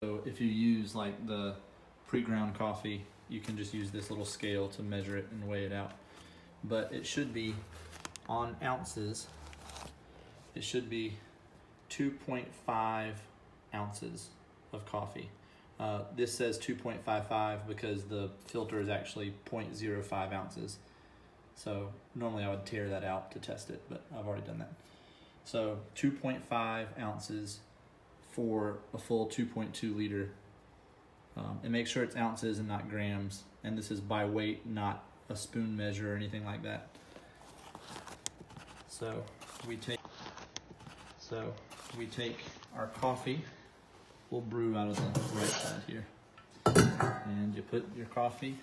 So if you use like the pre-ground coffee, you can just use this little scale to measure it and weigh it out. But it should be on ounces. It should be 2.5 ounces of coffee. This says 2.55 because the filter is actually 0.05 ounces. So normally I would tear that out to test it, but I've already done that. So 2.5 ounces for a full 2.2 liter. And make sure it's ounces and not grams. And this is by weight, not a spoon measure or anything like that. So we take our coffee. We'll brew out of the right side here. And you put your coffee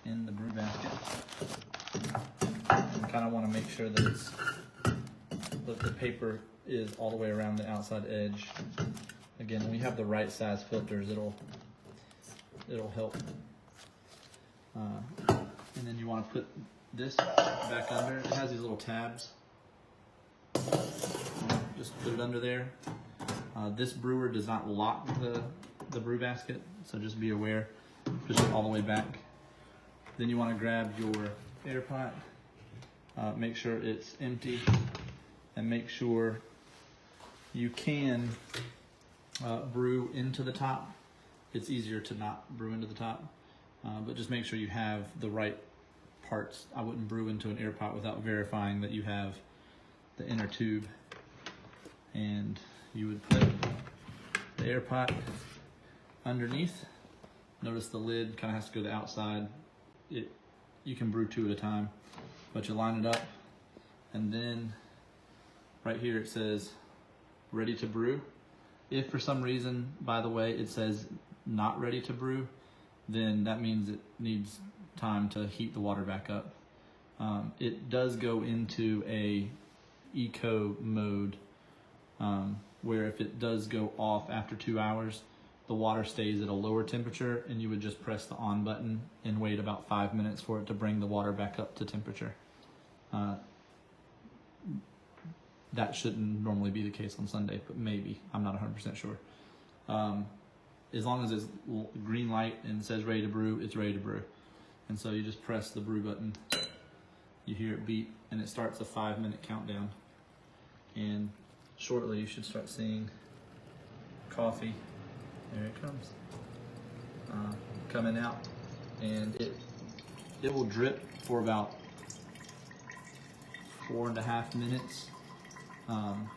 in the brew basket. You kind of want to make sure that the paper is all the way around the outside edge. Again, when you have the right size filters, it'll help. And then you want to put this back under. It has these little tabs. Just put it under there. This brewer does not lock the brew basket, so just be aware. Push it all the way back. Then you want to grab your air pot. Make sure it's empty, and make sure you can brew into the top. It's easier to not brew into the top, but just make sure you have the right parts. I wouldn't brew into an air pot without verifying that you have the inner tube. And you would put the air pot underneath. Notice the lid kind of has to go to the outside. You can brew two at a time, but you line it up, and then right here it says ready to brew. If for some reason, by the way, it says not ready to brew, then that means it needs time to heat the water back up. It does go into a eco mode, where if it does go off after 2 hours, the water stays at a lower temperature, and you would just press the on button and wait about 5 minutes for it to bring the water back up to temperature. That shouldn't normally be the case on Sunday, but maybe. I'm not 100% sure. As long as it's green light and says ready to brew, it's ready to brew. And so you just press the brew button, you hear it beep, and it starts a 5-minute countdown. And shortly you should start seeing coffee. There it comes, coming out, and it will drip for about 4.5 minutes. I'm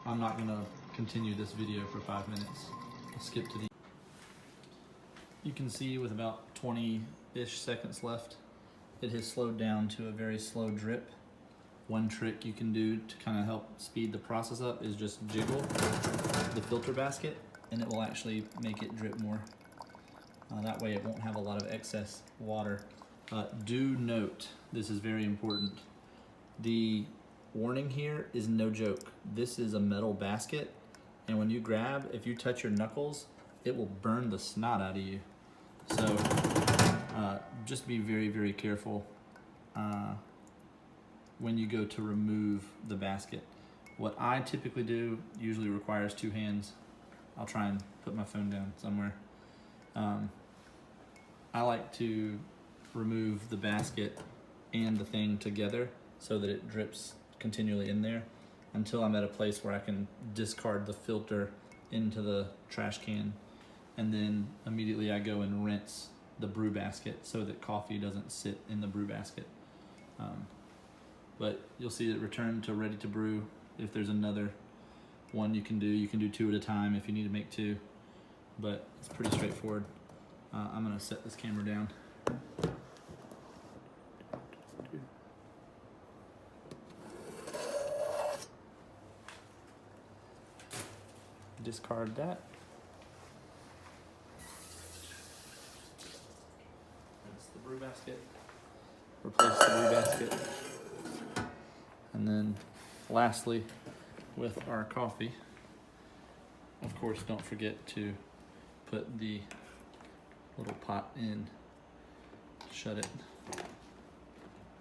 not gonna continue this video for 5 minutes. I'll skip to the. You can see with about 20-ish seconds left, it has slowed down to a very slow drip. One trick you can do to kind of help speed the process up is just jiggle the filter basket, and it will actually make it drip more. That way it won't have a lot of excess water. Do note, this is very important, the warning here is no joke. This is a metal basket, and when you grab, if you touch your knuckles, it will burn the snot out of you. So just be very, very careful when you go to remove the basket. What I typically do usually requires 2 hands. I'll try and put my phone down somewhere. I like to remove the basket and the thing together so that it drips continually in there until I'm at a place where I can discard the filter into the trash can, and then immediately I go and rinse the brew basket so that coffee doesn't sit in the brew basket. But you'll see it return to ready to brew. If there's another one you can do 2 at a time if you need to make 2, but it's pretty straightforward. I'm gonna set this camera down. Discard that. That's the brew basket. Replace the brew basket. And then lastly, with our coffee, of course, don't forget to put the little pot in, shut it.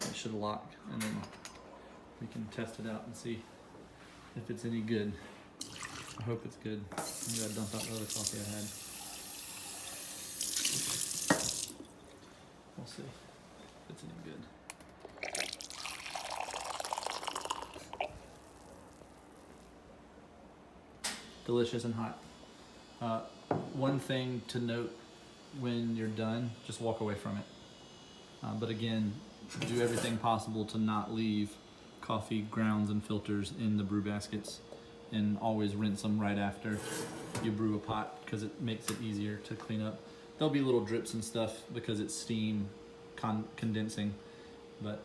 It should lock, and then we can test it out and see if it's any good. I hope it's good. I'm gonna dump out the other coffee I had. We'll see if it's any good. Delicious and hot. One thing to note when you're done, just walk away from it. But again, do everything possible to not leave coffee grounds and filters in the brew baskets, and always rinse them right after you brew a pot because it makes it easier to clean up. There'll be little drips and stuff because it's steam condensing, but